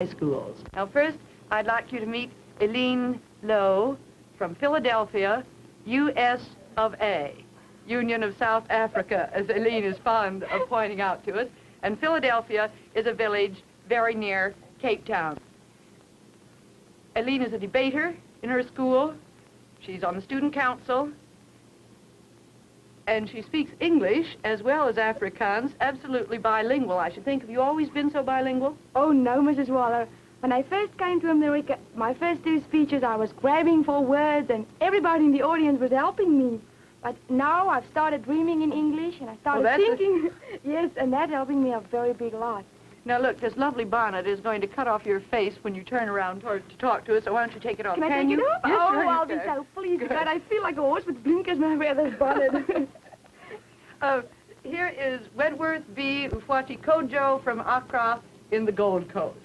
schools. Now first, I'd like you to meet Eileen Lowe from Philadelphia, U.S. of A., Union of South Africa, as Eileen is fond of pointing out to us. And Philadelphia is a village very near Cape Town. Eileen is a debater in her school. She's on the student council. And she speaks English as well as Afrikaans, absolutely bilingual, I should think. Have you always been so bilingual? Oh, no, Mrs. Waller. When I first came to America, my first 2 speeches, I was grabbing for words, and everybody in the audience was helping me. But now I've started dreaming in English, and I started thinking. Yes, and that's helping me a very big lot. Now, look, this lovely bonnet is going to cut off your face when you turn around to talk to us, so why don't you take it off? Can I take you? it off? Yes, oh, sure I'll be so pleased with that. I feel like a horse with blinkers when I wear this bonnet. Here is Wentworth B. Ufwati Kojo from Accra in the Gold Coast.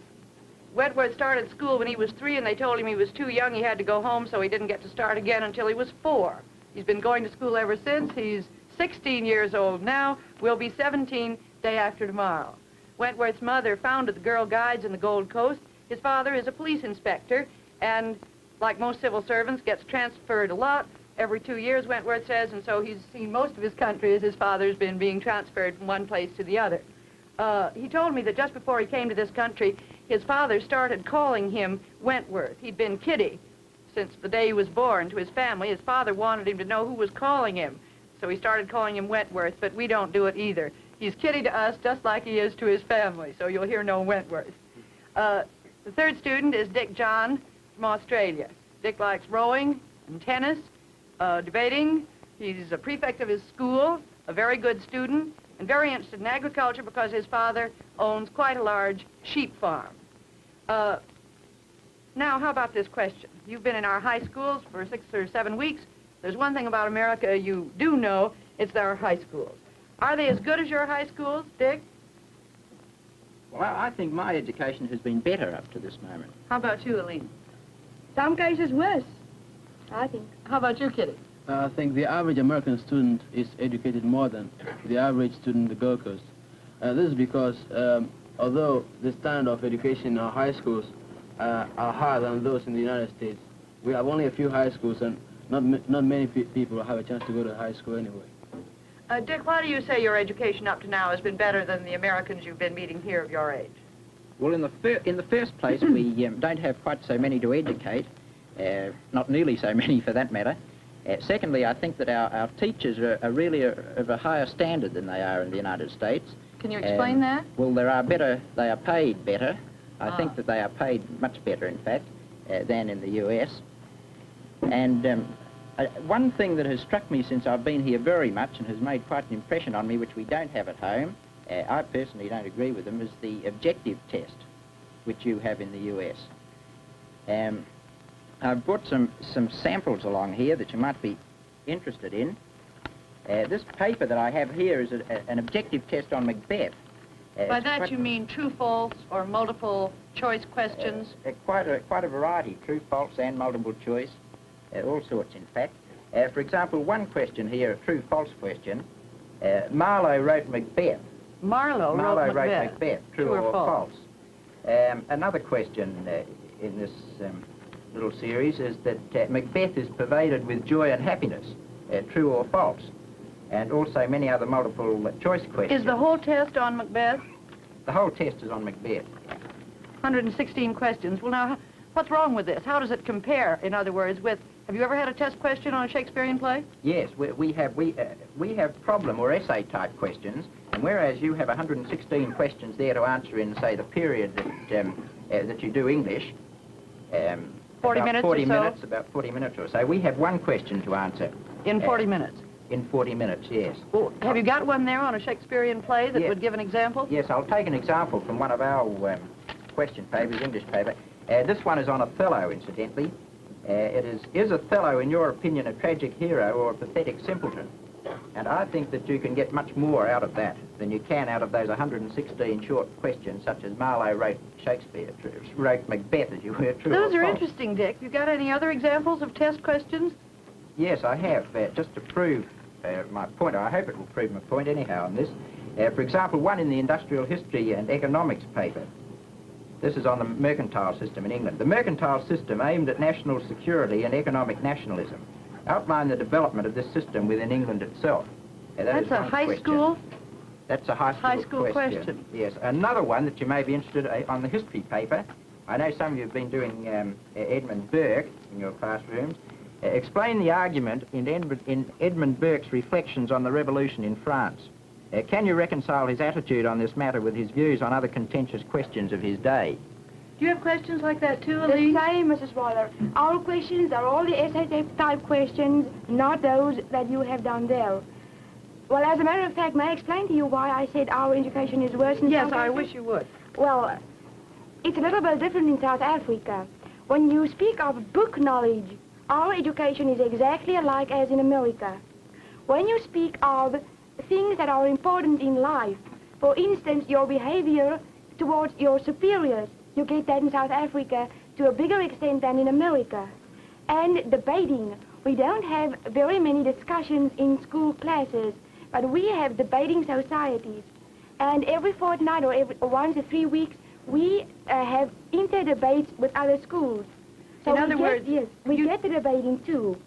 Wentworth started school when he was 3, and they told him he was too young. He had to go home, so he didn't get to start again until he was 4. He's been going to school ever since. He's 16 years old now. Will be 17 day after tomorrow. Wentworth's mother founded the Girl Guides in the Gold Coast. His father is a police inspector, and like most civil servants, gets transferred a lot. Every 2 years, Wentworth says, and so he's seen most of his country as his father's been being transferred from one place to the other. He told me that just before he came to this country, his father started calling him Wentworth. He'd been Kitty since the day he was born to his family. His father wanted him to know who was calling him, so he started calling him Wentworth, but we don't do it either. He's Kitty to us just like he is to his family, so you'll hear no Wentworth. The third student is Dick John from Australia. Dick likes rowing and tennis, debating. He's a prefect of his school, a very good student, and very interested in agriculture because his father owns quite a large sheep farm. Now, how about this question? You've been in our high schools for 6 or 7 weeks. There's one thing about America you do know, it's our high schools. Are they as good as your high schools, Dick? Well, I think my education has been better up to this moment. How about you, Eileen? Some cases worse, I think. How about you, Kitty? I think the average American student is educated more than the average student in the Gold Coast. This is because although the standard of education in our high schools are higher than those in the United States, we have only a few high schools, and not many people have a chance to go to high school anyway. Dick, why do you say your education up to now has been better than the Americans you've been meeting here of your age? Well, in the first place, we don't have quite so many to educate, not nearly so many for that matter. Secondly, I think that our teachers are really of a higher standard than they are in the United States. Can you explain that? Well, they are paid better. I think that they are paid much better, in fact, than in the U.S. And one thing that has struck me since I've been here very much and has made quite an impression on me, which we don't have at home, I personally don't agree with them, is the objective test, which you have in the U.S. I've brought some samples along here that you might be interested in. This paper that I have here is an objective test on Macbeth. By that you mean true, false, or multiple choice questions? Quite a variety, true, false, and multiple choice, all sorts, in fact. For example, one question here, a true, false question. Marlowe wrote Macbeth. Marlowe wrote Macbeth, true or false? Another question in this little series is that Macbeth is pervaded with joy and happiness, true or false? And also many other multiple choice questions. Is the whole test on Macbeth? The whole test is on Macbeth. 116 questions. Well, now, what's wrong with this? How does it compare, in other words, with... Have you ever had a test question on a Shakespearean play? Yes, we have problem or essay type questions, and whereas you have 116 questions there to answer in, say, the period that you do English, 40 minutes or so? About 40 minutes or so, we have one question to answer. In 40 minutes? In 40 minutes, yes. Well, have you got one there on a Shakespearean play that would give an example? Yes, I'll take an example from one of our question papers, English paper. This one is on Othello, incidentally. It is Othello, in your opinion, a tragic hero or a pathetic simpleton? And I think that you can get much more out of that than you can out of those 116 short questions, such as Marlowe wrote Shakespeare, wrote Macbeth, as you were, true Those or are false. interesting, Dick. You got any other examples of test questions? Yes, I have, just to prove my point. I hope it will prove my point anyhow on this. For example, one in the Industrial History and Economics paper. This is on the mercantile system in England. The mercantile system aimed at national security and economic nationalism. Outline the development of this system within England itself. That's a high school? That's a high school question. Yes. Another one that you may be interested on the history paper. I know some of you have been doing Edmund Burke in your classrooms. Explain the argument in Edmund Burke's reflections on the revolution in France. Can you reconcile his attitude on this matter with his views on other contentious questions of his day? Do you have questions like that too, The Aline? same, Mrs. Waller. Our questions are all the essay-type questions, not those that you have done there. Well, as a matter of fact, may I explain to you why I said our education is worse in Yes, South I Africa? wish you would. Well, it's a little bit different in South Africa. When you speak of book knowledge, our education is exactly alike as in America. When you speak of things that are important in life, for instance, your behavior towards your superiors, you get that in South Africa to a bigger extent than in America. And debating, we don't have very many discussions in school classes, but we have debating societies. And every fortnight or once or 3 weeks, we have inter-debates with other schools. So in other words, yes, we get the debating too.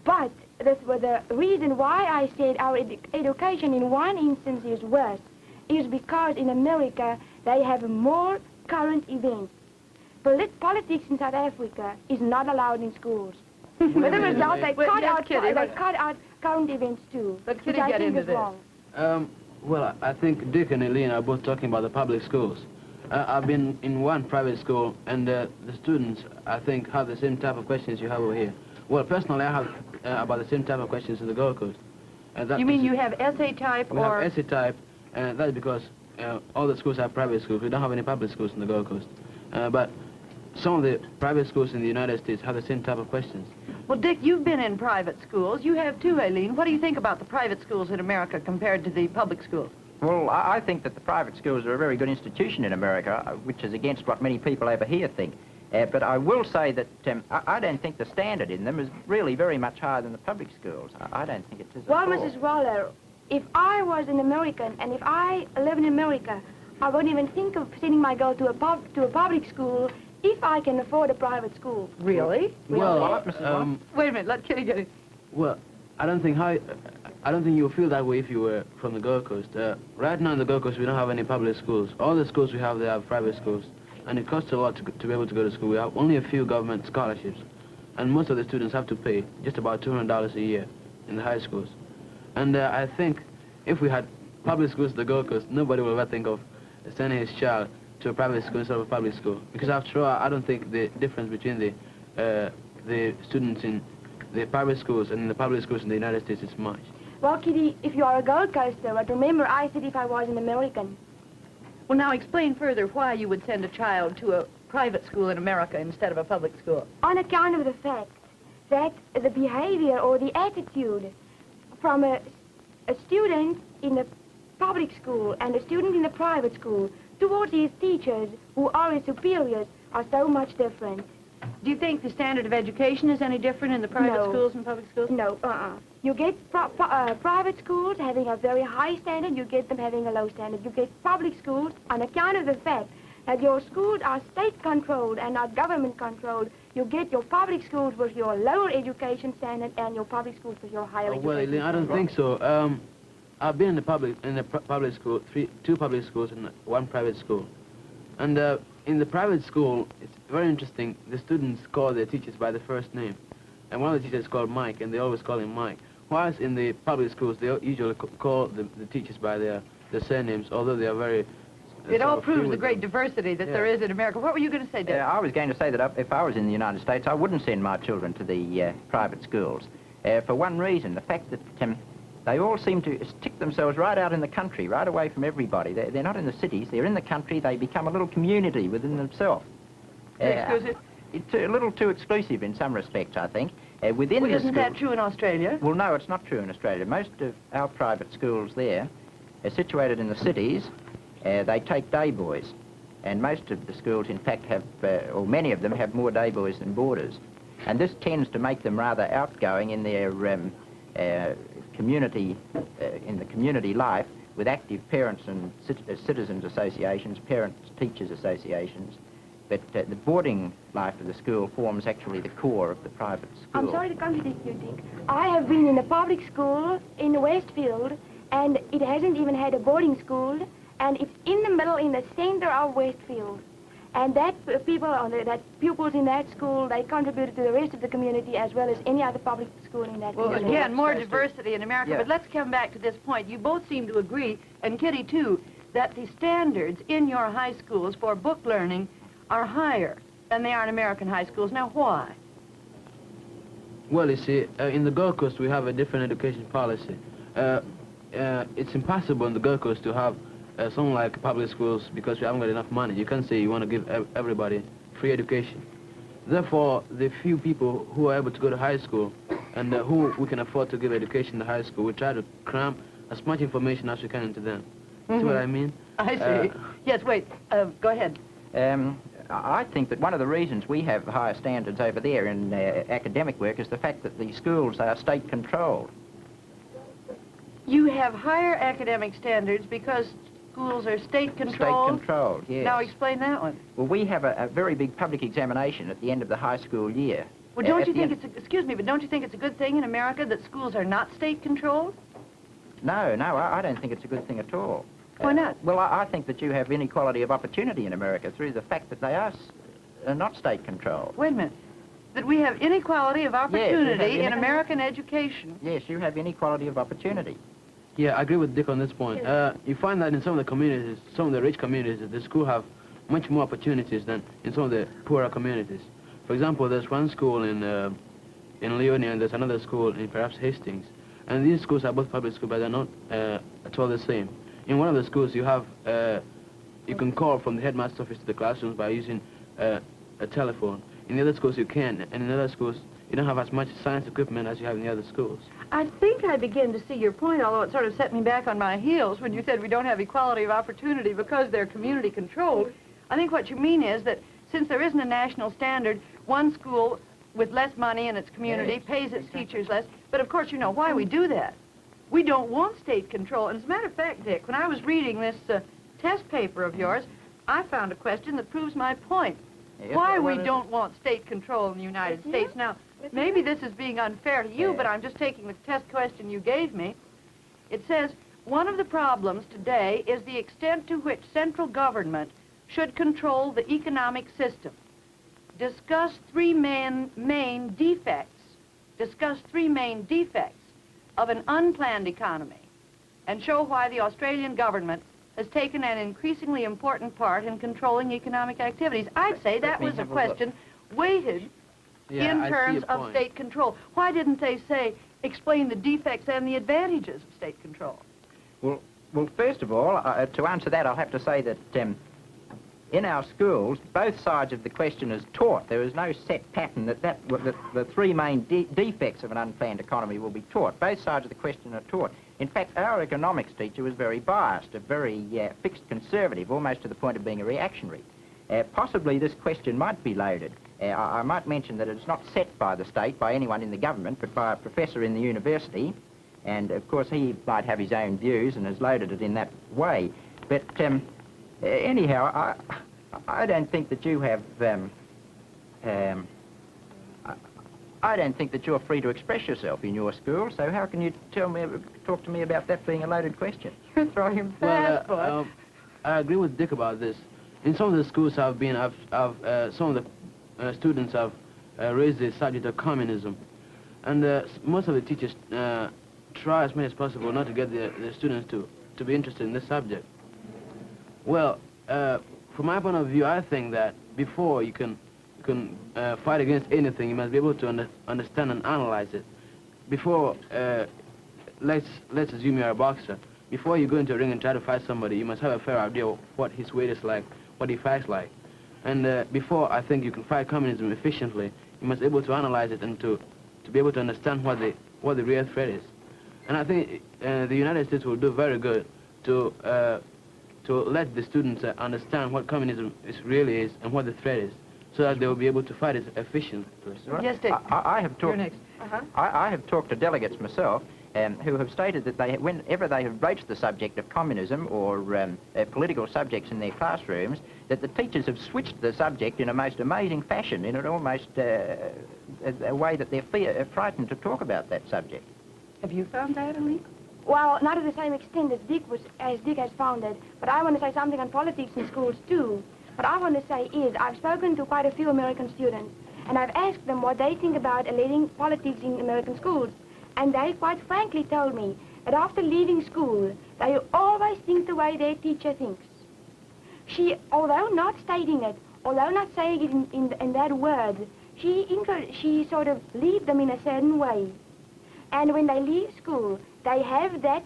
But the reason why I said our education in one instance is worse is because in America they have more current events. Politics in South Africa is not allowed in schools. With the result, they cut out current events too, Let which Kitty I get think into is this. wrong. Well, I think Dick and Eileen are both talking about the public schools. I've been in one private school, and the students, I think, have the same type of questions you have over here. Well, personally, I have about the same type of questions in the Gold Coast. You mean you have essay type we or... have essay type, and that's because all the schools are private schools. We don't have any public schools in the Gold Coast. But some of the private schools in the United States have the same type of questions. Well, Dick, you've been in private schools. You have too, Aileen. What do you think about the private schools in America compared to the public schools? Well, I think that the private schools are a very good institution in America, which is against what many people over here think. But I will say that I don't think the standard in them is really very much higher than the public schools. I don't think it is Well, at all. Mrs. Waller, if I was an American and if I live in America, I wouldn't even think of sending my girl to a public school if I can afford a private school. Really? Well, Wait a minute, let Kitty get it. well, I don't think you'll feel that way if you were from the Gold Coast. Right now in the Gold Coast, we don't have any public schools. All the schools we have, they are private schools. And it costs a lot to be able to go to school. We have only a few government scholarships. And most of the students have to pay just about $200 a year in the high schools. And I think if we had public schools in the Gold Coast, nobody will ever think of sending his child to a private school instead of a public school. Because after all, I don't think the difference between the students in the private schools and in the public schools in the United States is much. Well, Kitty, if you are a Gold Coaster, but remember, I said if I was an American. Well, now explain further why you would send a child to a private school in America instead of a public school. On account of the fact that the behavior or the attitude from a student in the public school and a student in the private school towards these teachers who are his superiors are so much different. Do you think the standard of education is any different in the private No. schools and public schools? No, You get private schools having a very high standard, you get them having a low standard. You get public schools on account of the fact that your schools are state-controlled and not government-controlled. You get your public schools with your lower education standard and your public schools with your higher education Well, Eileen, I don't think so. I've been in the public school, two public schools and one private school. And in the private school, it's very interesting. The students call their teachers by the first name. And one of the teachers is called Mike, and they always call him Mike. Whilst in the public schools, they usually call the teachers by their surnames, although they are very... It all proves the great diversity that there is in America. What were you going to say, Dick? I was going to say that if I was in the United States, I wouldn't send my children to the private schools. For one reason, the fact that they all seem to stick themselves right out in the country, right away from everybody. They're not in the cities, they're in the country, they become a little community within themselves. Exclusive? It's a little too exclusive in some respects, I think. Within the isn't school, that true in Australia? Well, no, it's not true in Australia. Most of our private schools there are situated in the cities. They take day boys. And most of the schools, in fact, have, or many of them, have more day boys than boarders. And this tends to make them rather outgoing in their community life, with active parents and citizens associations, parents-teachers associations, but the boarding life of the school forms actually the core of the private school. I'm sorry to contradict you, Dick. I have been in a public school in Westfield, and it hasn't even had a boarding school, and it's in the middle, in the center of Westfield. And that pupils in that school, they contributed to the rest of the community as well as any other public school in that community. Well, again, more diversity in America, Yeah. but let's come back to this point. You both seem to agree, and Kitty too, that the standards in your high schools for book learning are higher than they are in American high schools. Now, why? Well, you see, in the Gold Coast, we have a different education policy. It's impossible in the Gold Coast to have something like public schools because we haven't got enough money. You can't say you want to give everybody free education. Therefore, the few people who are able to go to high school and who we can afford to give education to high school, we try to cram as much information as we can into them. See what I mean? I see. Yes, wait, go ahead. I think that one of the reasons we have higher standards over there in academic work is the fact that the schools are state-controlled. You have higher academic standards because schools are state-controlled? State-controlled, yes. Now explain that one. Well, we have a very big public examination at the end of the high school year. Well, don't you think excuse me, but don't you think it's a good thing in America that schools are not state-controlled? No, I don't think it's a good thing at all. Why not? Well, I think that you have inequality of opportunity in America through the fact that they are not state-controlled. Wait a minute. That we have inequality of opportunity have in American education. Yes, you have inequality of opportunity. Yeah, I agree with Dick on this point. You find that in some of the communities, some of the rich communities, the school have much more opportunities than in some of the poorer communities. For example, there's one school in Leonia and there's another school in perhaps Hastings. And these schools are both public schools, but they're not at all the same. In one of the schools, you have, you can call from the headmaster's office to the classrooms by using a telephone. In the other schools, you can, and in other schools, you don't have as much science equipment as you have in the other schools. I think I begin to see your point, although it sort of set me back on my heels when you said we don't have equality of opportunity because they're community controlled. I think what you mean is that since there isn't a national standard, one school with less money in its community pays its teachers less. But of course, you know why we do that. We don't want state control. And as a matter of fact, Dick, when I was reading this test paper of yours, I found a question that proves my point. Why we don't want state control in the United States. Now, maybe this is being unfair to you, but I'm just taking the test question you gave me. It says, one of the problems today is the extent to which central government should control the economic system. Discuss three main defects of an unplanned economy and show why the Australian government has taken an increasingly important part in controlling economic activities. I'd say that was a question weighted in terms of state control. Why didn't they say, explain the defects and the advantages of state control? Well, first of all, to answer that, I'll have to say that in our schools, both sides of the question is taught. There is no set pattern that the three main defects of an unplanned economy will be taught. Both sides of the question are taught. In fact, our economics teacher was very biased, a very fixed conservative, almost to the point of being a reactionary. Possibly this question might be loaded. I might mention that it's not set by the state, by anyone in the government, but by a professor in the university. And, of course, he might have his own views and has loaded it in that way. But anyhow, I don't think that you have... I don't think that you're free to express yourself in your school, so how can you talk to me about that being a loaded question? You're throwing him fast, boy. I agree with Dick about this. In some of the schools some of the students have raised the subject of communism. And most of the teachers try as much as possible not to get the students to be interested in this subject. Well, from my point of view, I think that before you can fight against anything, you must be able to understand and analyze it. Before, let's assume you're a boxer. Before you go into a ring and try to fight somebody, you must have a fair idea of what his weight is like, what he fights like. And before I think you can fight communism efficiently, you must be able to analyze it and to be able to understand what the real threat is. And I think the United States will do very good to let the students understand what communism really is and what the threat is, so that they will be able to fight it efficiently. Yes, Dick. I have talked. You're next. I have talked to delegates myself, who have stated that whenever they have broached the subject of communism or political subjects in their classrooms, that the teachers have switched the subject in a most amazing fashion, in an almost a way that they're frightened to talk about that subject. Have you found that, Elise? Well, not to the same extent as Dick has found it, but I want to say something on politics in schools too. What I want to say is I've spoken to quite a few American students, and I've asked them what they think about letting politics in American schools. And they quite frankly told me that after leaving school, they always think the way their teacher thinks. She, although not stating it, although not saying it in that word, she sort of leads them in a certain way. And when they leave school, they have that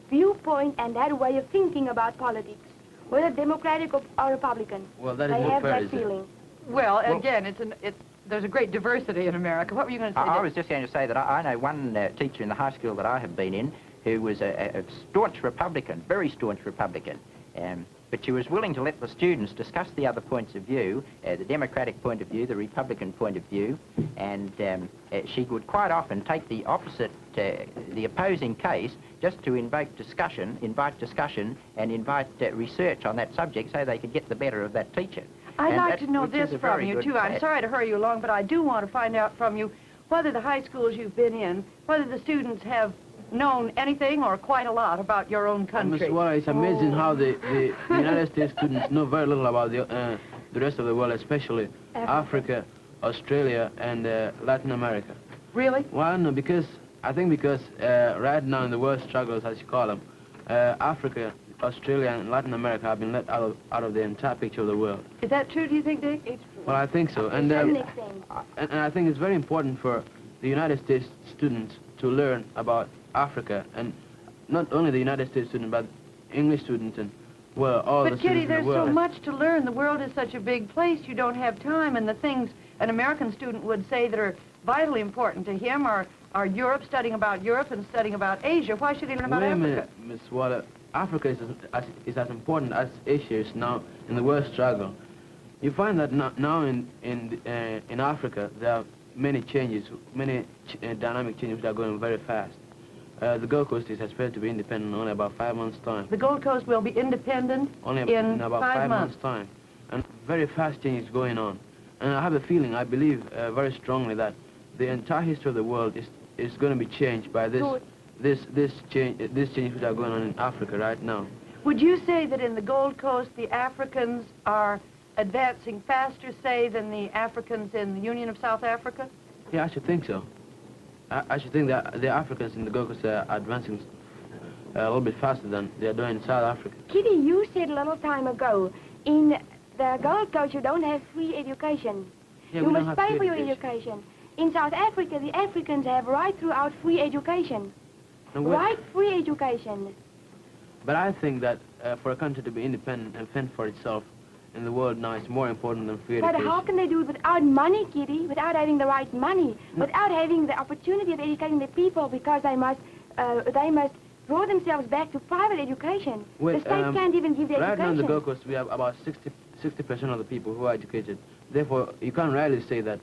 viewpoint and that way of thinking about politics, whether Democratic or Republican. Well, that is they not have fair, that feeling. Well, again, there's a great diversity in America. What were you going to say? I was just going to say that I know one teacher in the high school that I have been in who was a staunch Republican, very staunch Republican. But she was willing to let the students discuss the other points of view, the Democratic point of view, the Republican point of view, and she would quite often take the opposite, the opposing case, just to invite discussion, and invite research on that subject so they could get the better of that teacher. I'd like to know this from you, too. I'm sorry to hurry you along, but I do want to find out from you whether the high schools you've been in, whether the students have known anything or quite a lot about your own country. Ms. Waller, it's amazing how the United States students know very little about the rest of the world, especially Africa, Australia, and Latin America. Really? Well, no, I think because right now in the world struggles, as you call them, Africa, Australia, and Latin America have been let out of the entire picture of the world. Is that true, do you think, Dick? It's true. Well, I think so. And I think it's very important for the United States students to learn about Africa, and not only the United States students, but English students and, well, all the But, students Kitty, in the there's world. so much to learn. The world is such a big place, you don't have time, and the things an American student would say that are vitally important to him are Europe, studying about Europe and studying about Asia. Why should he learn about Wait a Africa? minute, Miss Waller. Africa is as important as Asia is now in the world struggle. You find that now in Africa there are many changes, many dynamic changes that are going very fast. The Gold Coast is expected to be independent in only about 5 months' time. The Gold Coast will be independent in about 5 months' time. And very fast changes going on. And I have a feeling, I believe very strongly that the entire history of the world is going to be changed by this changes that are going on in Africa right now. Would you say that in the Gold Coast the Africans are advancing faster, say, than the Africans in the Union of South Africa? Yeah, I should think so. I should think that the Africans in the Gold Coast are advancing a little bit faster than they are doing in South Africa. Kitty, you said a little time ago, in the Gold Coast you don't have free education. Yeah, you we don't must have pay free for your education. In South Africa, the Africans have right throughout free education. Right, free education. But I think that for a country to be independent and fend for itself in the world now is more important than free education. But how can they do it without money, Kitty? Without having the right money? Without having the opportunity of educating the people, because they must draw themselves back to private education. Well, the state can't even give the right education. now in the Gold Coast we have about 60% of the people who are educated. Therefore, you can't really say that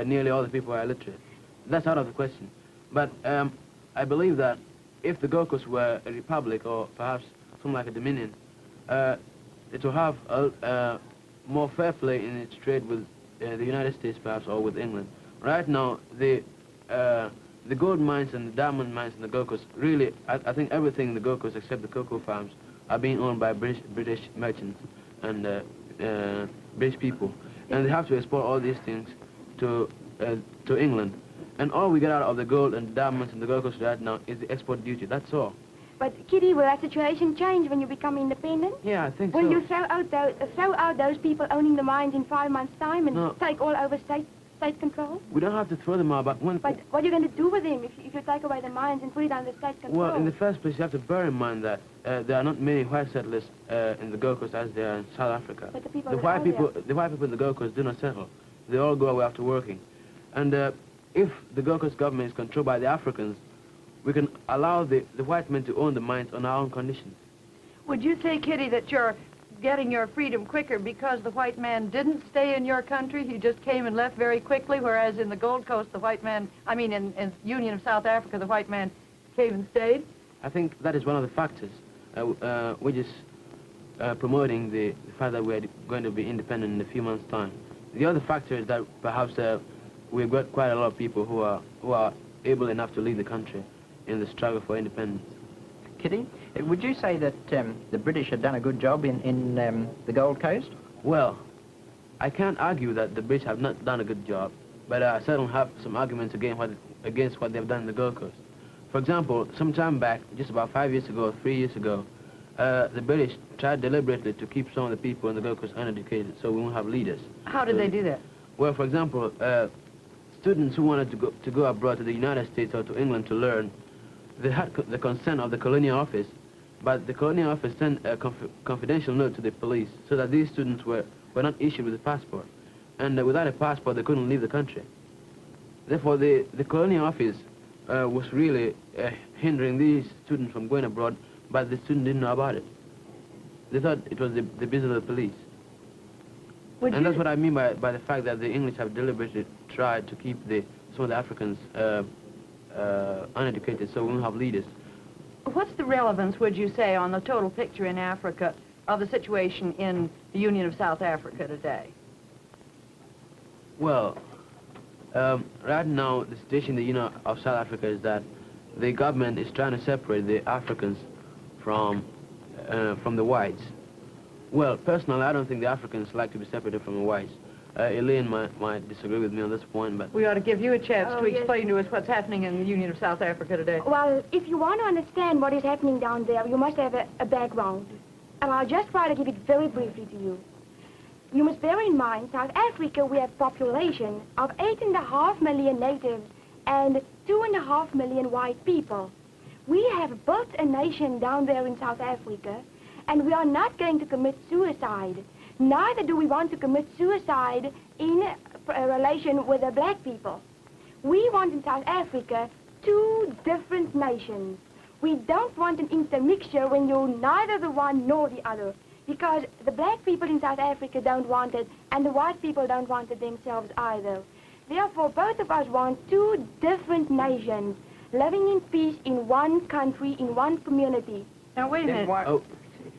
nearly all the people are illiterate. That's out of the question. But I believe that if the Gold Coast were a republic or perhaps something like a dominion, it will have a more fair play in its trade with the United States perhaps or with England. Right now, the gold mines and the diamond mines in the Gold Coast, really, I think everything in the Gold Coast except the cocoa farms are being owned by British merchants and British people. And they have to export all these things to England. And all we get out of the gold and diamonds in the Gold Coast right now is the export duty. That's all. But, Kitty, will that situation change when you become independent? Yeah, I think so. Will you throw out those people owning the mines in 5 months' time and take all over state control? We don't have to throw them out, but when... But what are you going to do with them if you take away the mines and put it under state control? Well, in the first place, you have to bear in mind that there are not many white settlers in the Gold Coast as there are in South Africa. But the white people in the Gold Coast do not settle. They all go away after working. And if the Gold Coast government is controlled by the Africans, we can allow the white men to own the mines on our own conditions. Would you say, Kitty, that you're getting your freedom quicker because the white man didn't stay in your country? He just came and left very quickly, whereas in the Gold Coast, the white man, in Union of South Africa, the white man came and stayed? I think that is one of the factors, which is promoting the fact that we're going to be independent in a few months' time. The other factor is that perhaps we've got quite a lot of people who are able enough to lead the country in the struggle for independence. Kitty, would you say that the British have done a good job in the Gold Coast? Well, I can't argue that the British have not done a good job, but I certainly have some arguments against what they've done in the Gold Coast. For example, some time back, just about 5 years ago, 3 years ago, the British tried deliberately to keep some of the people in the Gold Coast uneducated, so we won't have leaders. How did they do that? Well, for example, students who wanted to go abroad to the United States or to England to learn, they had the consent of the colonial office, but the colonial office sent a confidential note to the police so that these students were not issued with a passport. And without a passport, they couldn't leave the country. Therefore, the colonial office was really hindering these students from going abroad, but the students didn't know about it. They thought it was the business of the police. And that's what I mean by the fact that the English have deliberately tried to keep some of the Africans uneducated, so we won't have leaders. What's the relevance, would you say, on the total picture in Africa of the situation in the Union of South Africa today? Well, right now, the situation in the Union of South Africa is that the government is trying to separate the Africans from the whites. Well, personally, I don't think the Africans like to be separated from the whites. Elaine might disagree with me on this point, but... We ought to give you a chance to explain to us what's happening in the Union of South Africa today. Well, if you want to understand what is happening down there, you must have a background. And I'll just try to give it very briefly to you. You must bear in mind, South Africa, we have a population of 8.5 million natives and 2.5 million white people. We have built a nation down there in South Africa, and we are not going to commit suicide. Neither do we want to commit suicide in relation with the black people. We want in South Africa 2 different nations. We don't want an intermixture when you're neither the one nor the other, because the black people in South Africa don't want it, and the white people don't want it themselves either. Therefore, both of us want 2 different nations, living in peace in one country, in one community. Now, wait a minute.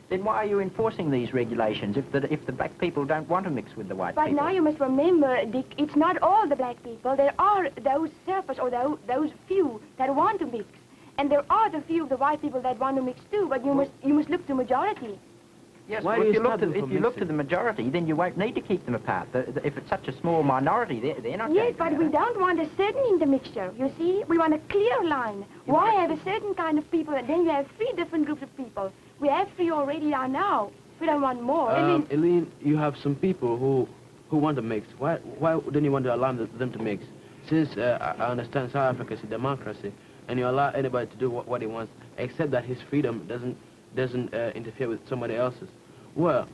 Then why are you enforcing these regulations if the black people don't want to mix with the white people? But now you must remember, Dick, it's not all the black people. There are those surface or those few that want to mix. And there are the few of the white people that want to mix too, but you must look to majority. Yes, well, if you look to the majority, then you won't need to keep them apart. If it's such a small minority, they're not Yes, going to but we don't want a certain intermixture, you see? We want a clear line. Why have a certain kind of people, and then you have 3 different groups of people? We have 3 already now. We don't want more. Eileen, you have some people who want to mix. Why don't you want to allow them to mix? Since I understand South Africa is a democracy, and you allow anybody to do what he wants, except that his freedom doesn't interfere with somebody else's. Well,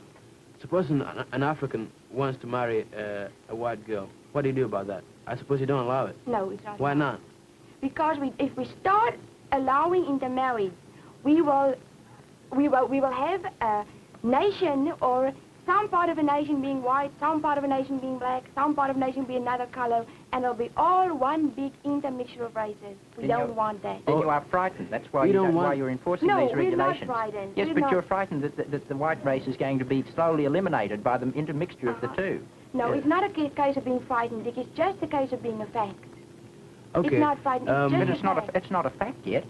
suppose an African wants to marry a white girl. What do you do about that? I suppose you don't allow it. No, it's not. Why not? Because if we start allowing intermarriage, we will have a nation, or some part of a nation being white, some part of a nation being black, some part of a nation being another color, and it'll be all one big intermixture of races. We don't want that. Then you are frightened. That's why you're enforcing these regulations. No, we're not frightened. Yes, but you're frightened that the white race is going to be slowly eliminated by the intermixture of the 2. No, it's not a case of being frightened, Dick. It's just a case of being a fact. Okay. It's not frightened. It's just but it's not a fact yet.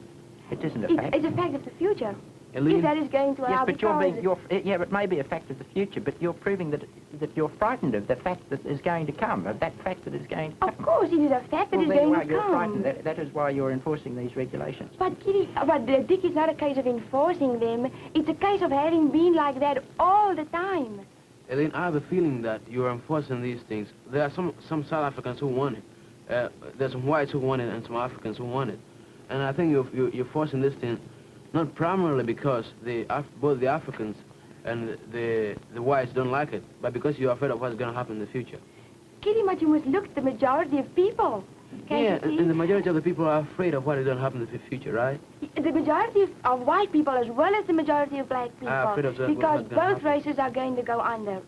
It isn't a fact. It's a fact of the future. Eileen? If that is going to allow it may be a fact of the future, but you're proving that you're frightened of the fact that is going to come, of that fact that is going to come. Of course, it is a fact that is going to you're come. Frightened. That is why you're enforcing these regulations. But, Kitty, Dick, it's not a case of enforcing them. It's a case of having been like that all the time. Eileen, I have a feeling that you're enforcing these things. There are some South Africans who want it. There's some whites who want it and some Africans who want it. And I think you're forcing this thing not primarily because both the Africans and the whites don't like it, but because you're afraid of what's going to happen in the future. Kitty, but you must look at the majority of people. And the majority of the people are afraid of what is going to happen in the future, right? The majority of white people as well as the majority of black people. Are afraid of because both races are going to go under.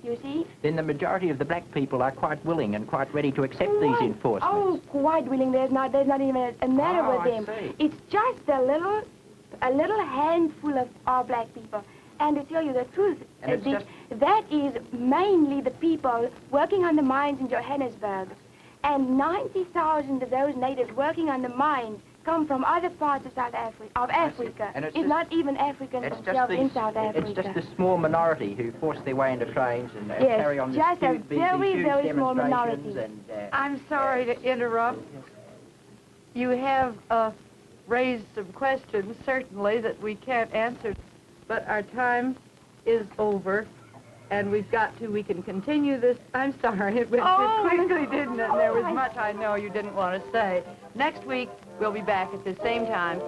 you see. Then the majority of the black people are quite willing and quite ready to accept these enforcements. Oh, quite willing. There's not even a matter with them. I see. It's just a little handful of black people. And to tell you the truth, And it's Dick, just- that is mainly the people working on the mines in Johannesburg. And 90,000 of those natives working on the mines come from other parts of South Africa. And it's it's just- not even Africans It's just, themselves in South Africa. it's just this small minority who force their way into trains and Yes, carry on this just a huge, these very, huge very small demonstrations minority. and, I'm sorry to interrupt. You have raised some questions, certainly, that we can't answer, but our time is over, and we can continue this. I'm sorry, it went Oh, too quickly, didn't it? And there was oh, much I know you didn't want to say. Next week, we'll be back at the same time.